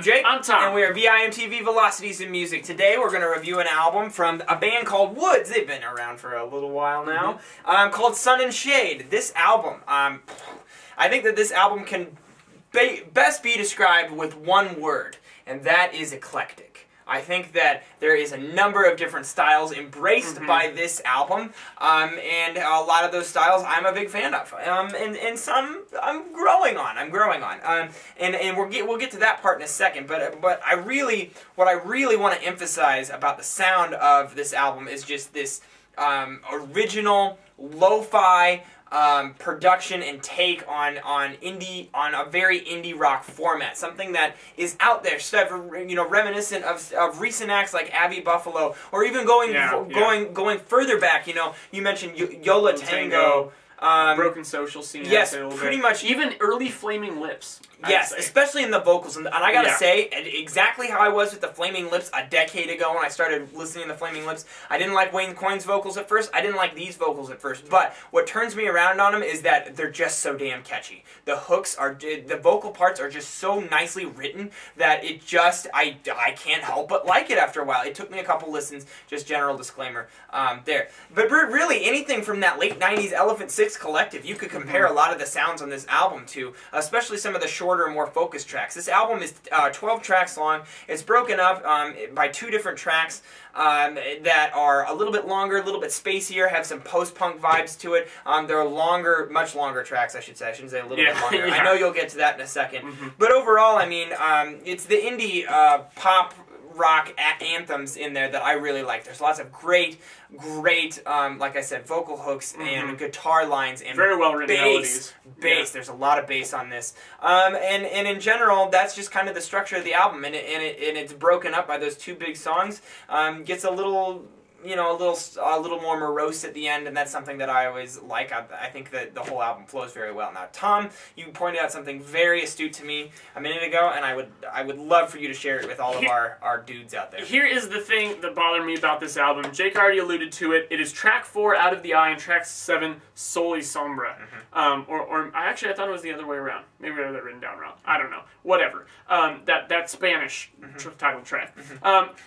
I'm Jake. I'm Tom. And we are VIMTV Velocities in Music. Today we're going to review an album from a band called Woods. They've been around for a little while now. Called Sun and Shade. This album, I think that this album can best be described with one word, and that is eclectic. I think that there is a number of different styles embraced by this album, and a lot of those styles I'm a big fan of, and some I'm growing on. And we'll get to that part in a second. But what I really want to emphasize about the sound of this album is just this original lo-fi production and take on a very indie rock format, something that is out there, reminiscent of recent acts like Abbey Buffalo, or even going further back. You mentioned Yola Tango. Broken Social Scene. Yes, pretty much. Even early Flaming Lips. Yes, especially in the vocals. And I gotta say, exactly how I was with the Flaming Lips a decade ago when I started listening to the Flaming Lips. I didn't like Wayne Coyne's vocals at first. I didn't like these vocals at first. But what turns me around on them is that they're just so damn catchy. The hooks are, the vocal parts are just so nicely written that it just, I can't help but like it after a while. It took me a couple listens, just general disclaimer there. But really, anything from that late 90s Elephant Six collective, you could compare a lot of the sounds on this album to, especially some of the shorter, more focused tracks. This album is 12 tracks long. It's broken up by 2 different tracks that are a little bit longer, a little bit spacier, have some post-punk vibes to it. They're longer, much longer tracks, I should say. I shouldn't say a little bit longer. I know you'll get to that in a second. But overall, I mean, it's the indie pop rock anthems in there that I really like. There's lots of great, like I said, vocal hooks and guitar lines and very well written melodies. Bass. There's a lot of bass on this. And in general, that's just kind of the structure of the album, and it's broken up by those 2 big songs. Gets a little, a little more morose at the end, and that's something that I always like. I think that the whole album flows very well. Now, Tom, you pointed out something very astute to me a minute ago, and I would love for you to share it with all of our dudes out there. Here is the thing that bothered me about this album. Jake already alluded to it. It is track 4, Out of the Eye, and track 7, Soli Sombra. I thought it was the other way around. Maybe I have that written down wrong. I don't know. Whatever. That Spanish title track.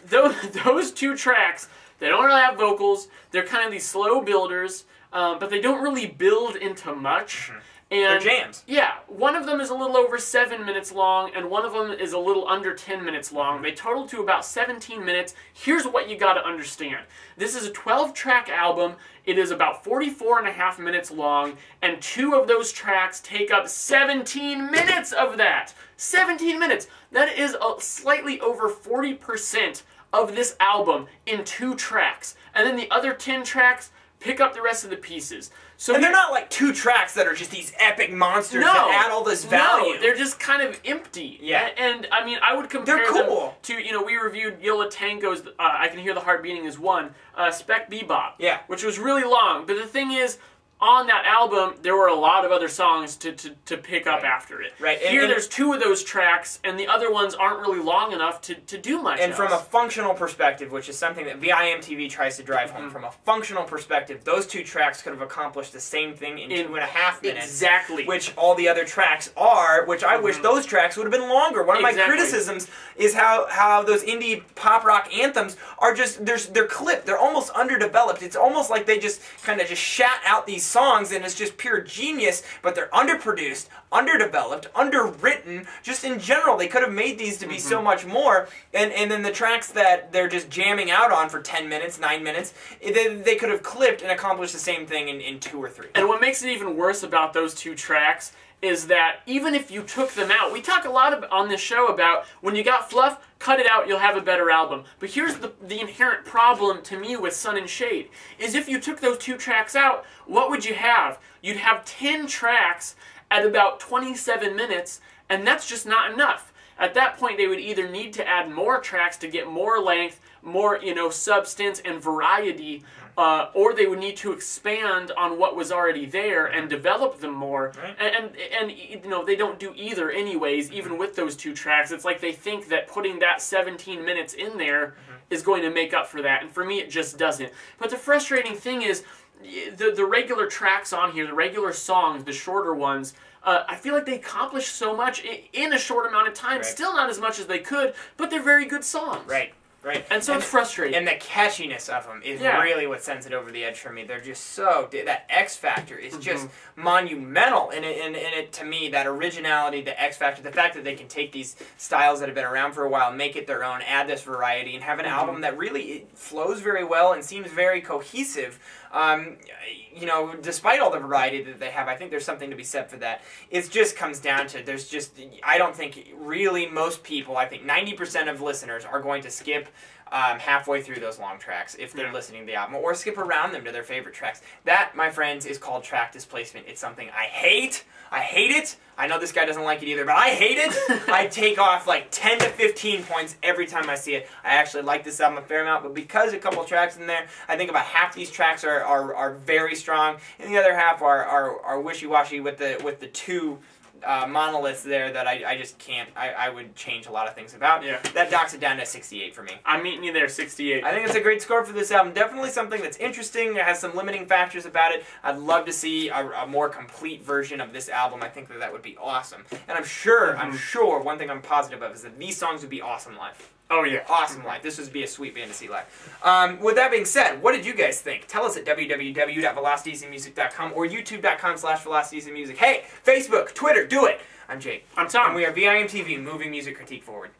Those 2 tracks, they don't really have vocals. They're kind of these slow builders, but they don't really build into much. And they're jams. Yeah, one of them is a little over 7 minutes long, and one of them is a little under 10 minutes long. They total to about 17 minutes. Here's what you got to understand. This is a 12-track album. It is about 44.5 minutes long, and 2 of those tracks take up 17 minutes of that. 17 minutes. That is slightly over 40% of this album in 2 tracks. And then the other 10 tracks pick up the rest of the pieces. And they're not like 2 tracks that are just these epic monsters that add all this value. No, they're just kind of empty. Yeah. And I mean, I would compare them to, we reviewed Yola Tango's I Can Hear the Heart Beating as One, Spec Bebop, which was really long. But the thing is, on that album, there were a lot of other songs to pick up after it. Here, there's 2 of those tracks, and the other ones aren't really long enough to do much else. From a functional perspective, which is something that VIMTV tries to drive home, from a functional perspective, those 2 tracks could have accomplished the same thing in 2.5 minutes. Exactly. Which all the other tracks are, which I wish those tracks would have been longer. One of my criticisms is how those indie pop rock anthems are just, they're clipped. They're almost underdeveloped. It's almost like they just kind of shat out these songs, and it's just pure genius, but they're underproduced, underdeveloped, underwritten. Just in general, they could have made these to be so much more, and then the tracks that they're just jamming out on for 10 minutes, 9 minutes, they could have clipped and accomplished the same thing in 2 or 3. And what makes it even worse about those 2 tracks is that even if you took them out, we talk a lot on this show about when you got fluff, cut it out, you'll have a better album. But here's the inherent problem to me with Sun and Shade, is if you took those 2 tracks out, what would you have? You'd have 10 tracks at about 27 minutes, and that's just not enough. At that point, they would either need to add more tracks to get more length, more, substance and variety, or they would need to expand on what was already there and develop them more. And they don't do either anyways, even with those 2 tracks. It's like they think that putting that 17 minutes in there is going to make up for that, and for me it just doesn't. But the frustrating thing is, the regular tracks on here, the regular songs, the shorter ones, I feel like they accomplished so much in a short amount of time. Right. Still not as much as they could, but they're very good songs. Right. Right. And so it's frustrating. And the catchiness of them is really what sends it over the edge for me. They're just so... That X factor is just monumental in it, to me. That originality, the X factor, the fact that they can take these styles that have been around for a while, make it their own, add this variety, and have an album that really flows very well and seems very cohesive. You know, despite all the variety that they have, I think there's something to be said for that. It just comes down to, there's just... I don't think really most people, I think 90% of listeners are going to skip halfway through those long tracks if they're listening to the album, or skip around them to their favorite tracks. That, my friends, is called track displacement. It's something I hate. I hate it. I know this guy doesn't like it either, but I hate it. I take off like 10 to 15 points every time I see it. I actually like this album a fair amount, but because a couple tracks in there, I think about half these tracks are very strong, and the other half are wishy-washy with the two monoliths there that I just can't. I would change a lot of things about. Yeah. That docks it down to 68 for me. I'm meeting you there, 68. I think it's a great score for this album. Definitely something that's interesting. It has some limiting factors about it. I'd love to see a more complete version of this album. I think that would be awesome. And I'm sure, one thing I'm positive of is that these songs would be awesome live. Oh, yeah. Awesome live. This would be a sweet band to see live. With that being said, what did you guys think? Tell us at www.velocitiesandmusic.com or youtube.com/velocitiesandmusic. Hey, Facebook, Twitter, do it. I'm Jake. I'm Tom. And we are VIMTV, Moving Music Critique Forward.